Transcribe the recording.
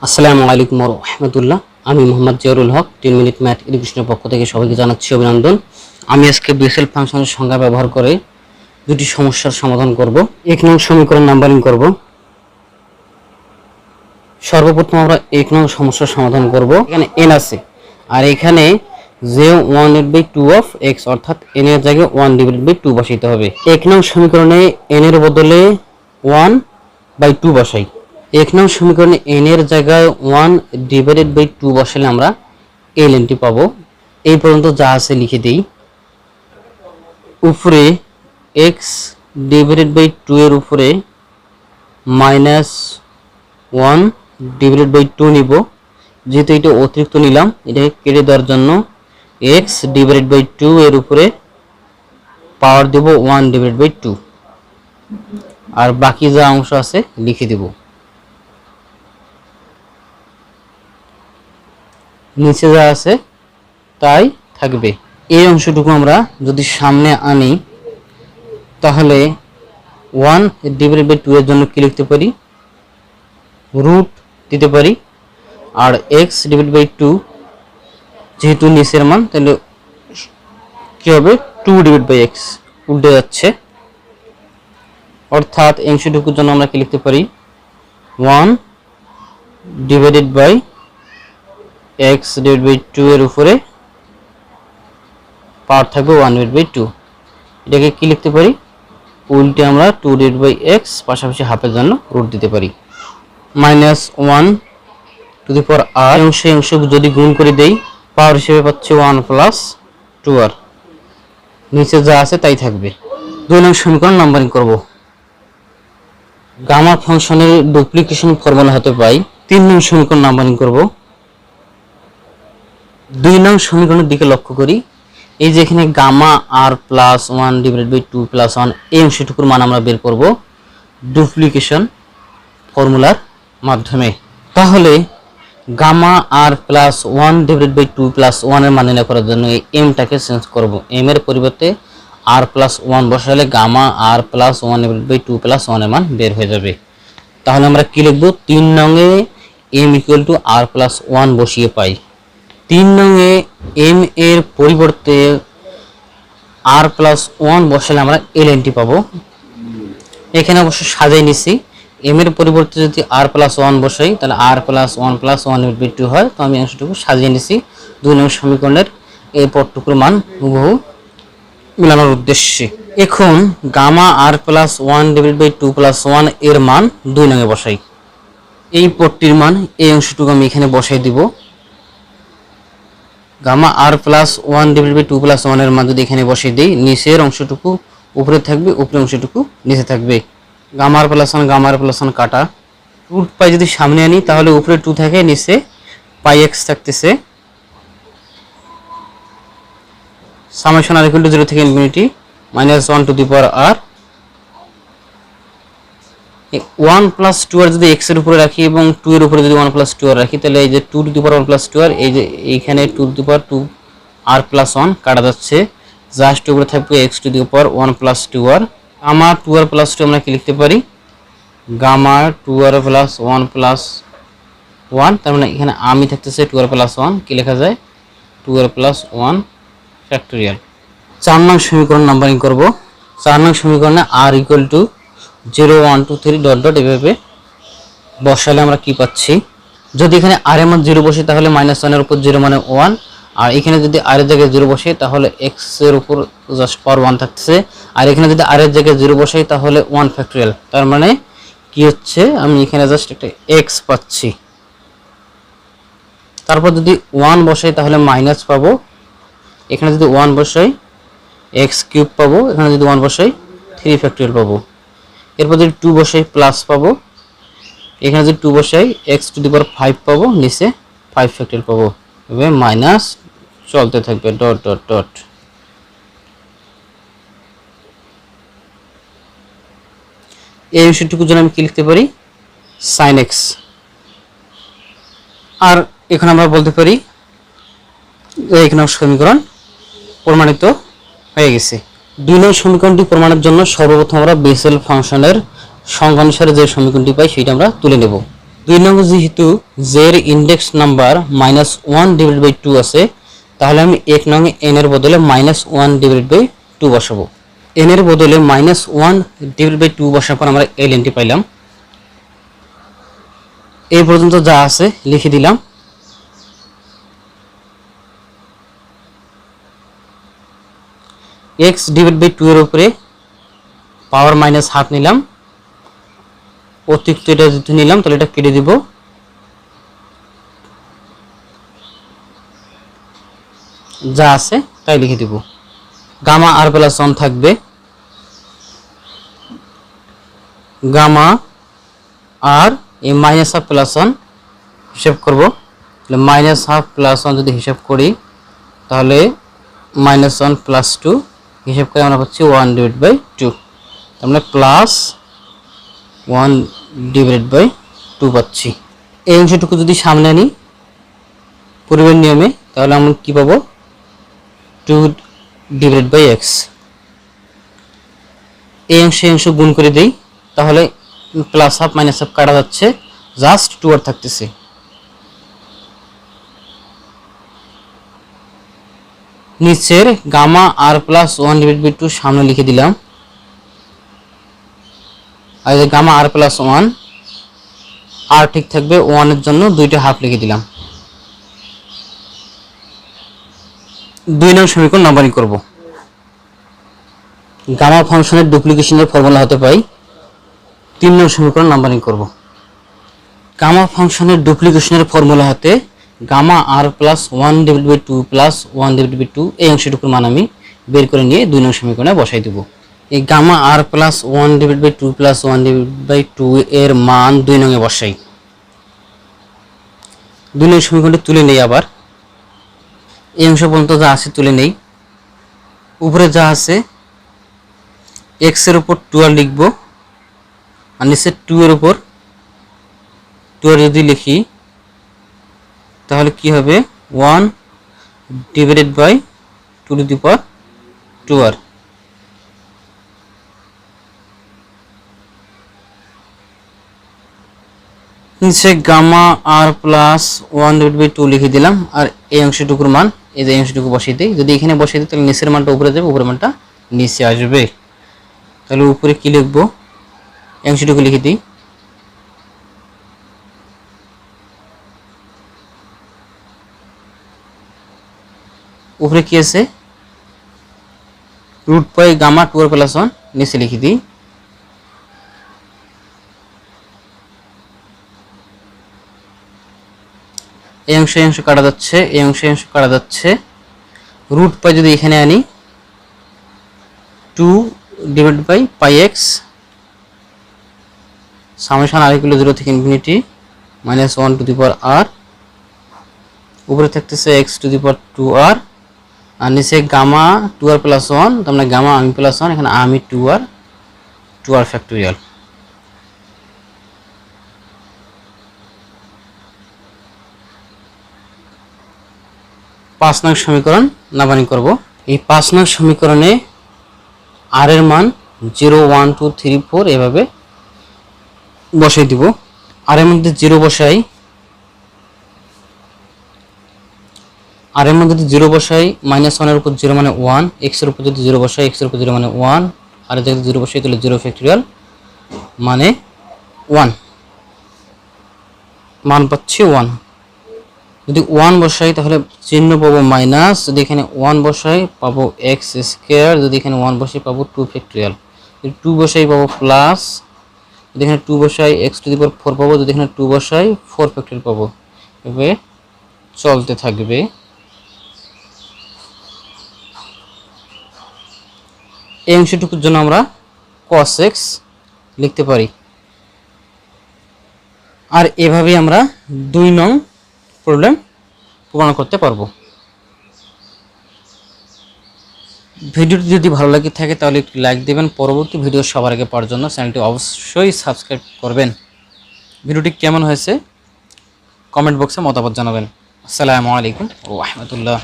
আসসালামু আলাইকুম ওয়া রাহমাতুল্লাহ। আমি মোহাম্মদ জিয়ারুল হক 10 মিনিট ম্যাথ এডুকেশনের পক্ষ থেকে সবাইকে জানাচ্ছি অভিনন্দন। আমি আজকে বেসেল ফাংশনের সংজ্ঞা ব্যবহার করে দুটি সমস্যার সমাধান করব। এক নং সমীকরণ নাম্বারিং করব। সর্বপ্রথম আমরা এক নং সমস্যার সমাধান করব। এখানে n আছে আর এখানে যে 1/2 অফ x অর্থাৎ n এর জায়গায় 1/2 বসাইতে হবে। এক নং সমীকরণে n এর বদলে 1/2 বসাই। এক নং সমীকরণে n এর জায়গায় 1/2 বসালে আমরা ln টি পাবো। এই পর্যন্ত যা আছে লিখে দেই। উপরে x/2 এর উপরে -1/2 নিব, যেহেতু এটা অতিরিক্ত নিলাম এটাকে কেটে দেওয়ার জন্য x/2 এর উপরে পাওয়ার দেব 1/2 আর বাকি যা অংশ আছে লিখে দেব। নিচে যা আছে তাই থাকবে। এই অংশটুকু আমরা যদি সামনে আনি তাহলে 1/2 এর জন্য কি লিখতে পারি, রুট দিতে পারি। আর x/2 যেহেতু নিচের মান তাহলে কি হবে 2/x উল্টে যাচ্ছে, অর্থাৎ অংশটুকুর জন্য আমরা কি লিখতে পারি 1/x/2 এর উপরে পাওয়ার থাকবে 1/2। এটাকে কি লিখতে পারি, উল্টে আমরা 2/x পাশাপাশি হাফের জন্য রুট দিতে পারি। -1r অংশ যদি গুণ করে দেই পাওয়ার হিসেবে পাচ্ছি 1+2r। নিচে যা আছে তাই থাকবে। 2 নং সমীকরণ নাম্বারিং করব। গামা ফাংশনের ডুপ্লিকেশন ফর্মুলা হতে পাই। 3 নং সমীকরণ নাম্বারিং করব। 2 নং সমীকরণের দিকে লক্ষ্য করি। এই যে এখানে গামা r প্লাস 1/2 প্লাস 1 এই অংশটুকুর মান আমরা বের করব ডুপ্লিকেশন ফর্মুলার মাধ্যমে। তাহলে গামা r প্লাস 1/2 প্লাস 1 এর মান নির্ণয় করার জন্য এই m-টাকে চেঞ্জ করব। m এর পরিবর্তে r প্লাস 1 বসালে গামা r প্লাস 1/2 প্লাস 1 এর মান বের হয়ে যাবে। তাহলে আমরা কি লিখব, 3 নংয়ে m = r প্লাস 1 বসিয়ে পাই। 3 নংয়ে m এর পরিবর্তে r প্লাস 1 বসালে আমরা ln টি পাবো। এখানে অবশ্য সাজাই নিছি, m এর পরিবর্তে যদি r প্লাস 1 বসাই তাহলে r প্লাস 1 প্লাস 1/2 হয়। তো আমি অংশটুকু সাজিয়ে নিছি 2 নং সমীকরণের এই পদটুকুর মান হুবহু মিলানোর উদ্দেশ্যে। এখন গামা r প্লাস 1/2 প্লাস 1 এর মান 2 নংয়ে বসাই। এই পদটির মান এই অংশটুকু আমি এখানে বসাই দিব। গামা r প্লাস 1/2 প্লাস 1 এর মান যদি এখানে বসিয়ে দিই, নিচের অংশটুকু উপরে থাকবে, উপরের অংশটুকু নিচে থাকবে। গামা r প্লাস 1 কাটা, রুট পাই যদি সামনে আনি তাহলে উপরে 2 থাকে, নিচে πx থাকতেছে। সামেশন r = 0 থেকে infinity -1 two the power r। 1+2r যদি x এর উপরে রাখি এবং 2 এর উপরে যদি 1+2r রাখি তাহলে এই যে 2 টু দি পাওয়ার 1+2r, এই যে এইখানে 2 two the power 2r plus 1 কাটা যাচ্ছে, জাস্ট উপরে থাকবে x to the power 1+2r। Gamma 2r plus 2 আমরা কি লিখতে পারি, গামা 2r প্লাস 1 প্লাস 1, তার মানে এখানে আমি থাকতেছে 2r প্লাস 1, কি লেখা যায় 2r প্লাস 1 ফ্যাক্টোরিয়াল। 4 নং সমীকরণ নাম্বারিং করব। 4 নং সমীকরণে r = 0 1 2 3 ... এভাবে বসালে আমরা কি পাচ্ছি, যদি এখানে r এর মান 0 বসে তাহলে -1 এর উপর 0 মানে 1, আর এখানে যদি r এর জায়গায় 0 বসে তাহলে x এর উপর জাস্ট পাওয়ার 1 থাকতেছে, আর এখানে যদি r এর জায়গায় 0 বসাই তাহলে 1 ফ্যাক্টোরিয়াল। তার মানে কি হচ্ছে, আমি এখানে জাস্ট একটা x পাচ্ছি। তারপর যদি 1 বসাই তাহলে মাইনাস পাবো, এখানে যদি 1 বসাই x³ পাবো, এখানে যদি 1 বসাই 3 ফ্যাক্টোরিয়াল পাবো। এরপর যদি 2 বসাই প্লাস পাবো, এখানে যদি 2 বসাই x⁵ পাবো, নিচে 5 ফ্যাক্টোরিয়াল পাবো। এভাবে মাইনাস চলতে থাকবে ডট ডট ডট। এই অংশটুকুর জন্য আমি কি লিখতে পারি, sin x। আর এখন আমরা বলতে পারি এখানে সমীকরণ প্রমাণিত হয়ে গেছে। 2 নং সমীকরণটি প্রমাণের জন্য সর্বপ্রথম আমরা বেসেল ফাংশনের সংজ্ঞা অনুসারে যে সমীকরণটি পাই সেটা আমরা তুলে নেব। 2 নং যেহেতু জের ইন্ডেক্স নাম্বার -1/2 আছে, তাহলে আমি 1 নং n এর বদলে -1/2 বসাবো। n এর বদলে -1/2 বসার পর আমরা ln পাইলাম। এই পর্যন্ত যা আছে লিখে দিলাম। x/2 এর উপরে পাওয়ার -1/2 নিলাম, অতিরিক্ত এটা যদি নিলাম তাহলে এটা কেটে দিব। যা আছে তাই লিখে দিব। গামা আর প্লাস 1 থাকবে, গামা আর এই -1/2 প্লাস 1 হিসাব করব। তাহলে -1/2 প্লাস 1 যদি হিসাব করি তাহলে -1 প্লাস 2 হিসাব করে আমরা পাচ্ছি 1/2। তার মানে প্লাস 1/2 পাচ্ছি। এই অংশটুকু যদি সামনে আনি পরিমাণ নিয়মে তাহলে আমরা কি পাবো, 2/x। এই অংশ গুণ করে দেই, তাহলে প্লাস হাফ মাইনাস হাফ কাটা যাচ্ছে, জাস্ট 2 আর থাকতেছে। নিচের গামা আর প্লাস 1/2 সামনে লিখে দিলাম। আর এই গামা আর প্লাস 1 আর ঠিক থাকবে, 1 এর জন্য 2টা হাফ লিখে দিলাম। 2 নং সমীকরণ নাম্বারিং করব। গামা ফাংশনের ডুপ্লিকেশনের ফর্মুলা হতে পাই 3 নং সমীকরণ নাম্বারিং করব। গামা ফাংশনের ডুপ্লিকেশনের ফর্মুলা হতে গামা আর প্লাস 1/2 প্লাস 1/2 এই অংশটুকুর মান আমি বের করে নিয়ে 2 নং সমীকরণে বসাই দেব। এই গামা আর প্লাস 1/2 প্লাস 1/2 এর মান 2 নং এ বসাই। 2 নং সমীকরণটি তুলে নেই। আবার এই অংশ পর্যন্ত যা আছে তুলে নেই। উপরে যা আছে x এর উপর 2 লিখব, আর নিচে 2 এর উপর 2 যদি লিখি তাহলে কি হবে, 1/2 নিচে গামা আর প্লাস 1/2 লিখে দিলাম। আর এই অংশটুকুর মান এই যে অংশটুকু বসিয়ে দিই। যদি এখানে বসিয়ে দিই তাহলে নিচের মানটা উপরে যাবে, উপরের মানটা নিচে আসবে। তাহলে উপরে কি লিখব, অংশটুকু লিখে দিই। উপরে কি আছে, রুট পাই গামা 2 প্লাস 1, নিচে লিখে দিই। এই অংশ কাটা যাচ্ছে, এই অংশ কাটা যাচ্ছে। রুট পাই যদি এখানে আনি 2/πx সামেশন r = 0 থেকে ইনফিনিটি -1/r, উপরে থাকতেছে x⁴r, আর নিচে গামা 2r প্লাস 1, তার মানে গামা আমি প্লাস 1, এখানে আমি 2r ফ্যাক্টোরিয়াল। পাঁচ নং সমীকরণ নাম্বারিং করব। এই 5 নং সমীকরণে r এর মান 0 1 2 3 4 এভাবে বসাই দিব। r এর মধ্যে 0 বসাই, r এর মধ্যে যদি 0 বসাই -1 এর উপর 0 মানে 1, x এর উপর যদি 0 বসাই x এর উপর 0 মানে 1, আর এর জায়গায় 0 বসাই তাহলে 0 ফ্যাক্টোরিয়াল মানে 1, মান পাচ্ছি 1। যদি 1 বসাই তাহলে চিহ্ন পাবো মাইনাস, যদি এখানে 1 বসাই পাবো x², যদি এখানে 1 বসাই পাবো 2 ফ্যাক্টোরিয়াল, যদি 2 বসাই পাবো প্লাস, যদি এখানে 2 বসাই x⁴ পাবো, যদি এখানে 2 বসাই 4 ফ্যাক্টোরিয়াল পাবো। এভাবে চলতে থাকবে। এই অংশটুকুর জন্য আমরা cos x লিখতে পারি। আর এভাবে আমরা 2 নং প্রবলেম প্রমাণ করতে পারবো। ভিডিওটি যদি ভালো লাগে থাকে তাহলে একটি লাইক দেবেন। পরবর্তী ভিডিও সবার আগে পাওয়ার জন্য চ্যানেলটি অবশ্যই সাবস্ক্রাইব করবেন। ভিডিওটি কেমন হয়েছে কমেন্ট বক্সে মতামত জানাবেন। আসসালামু আলাইকুম ওয়া রাহমাতুল্লাহ।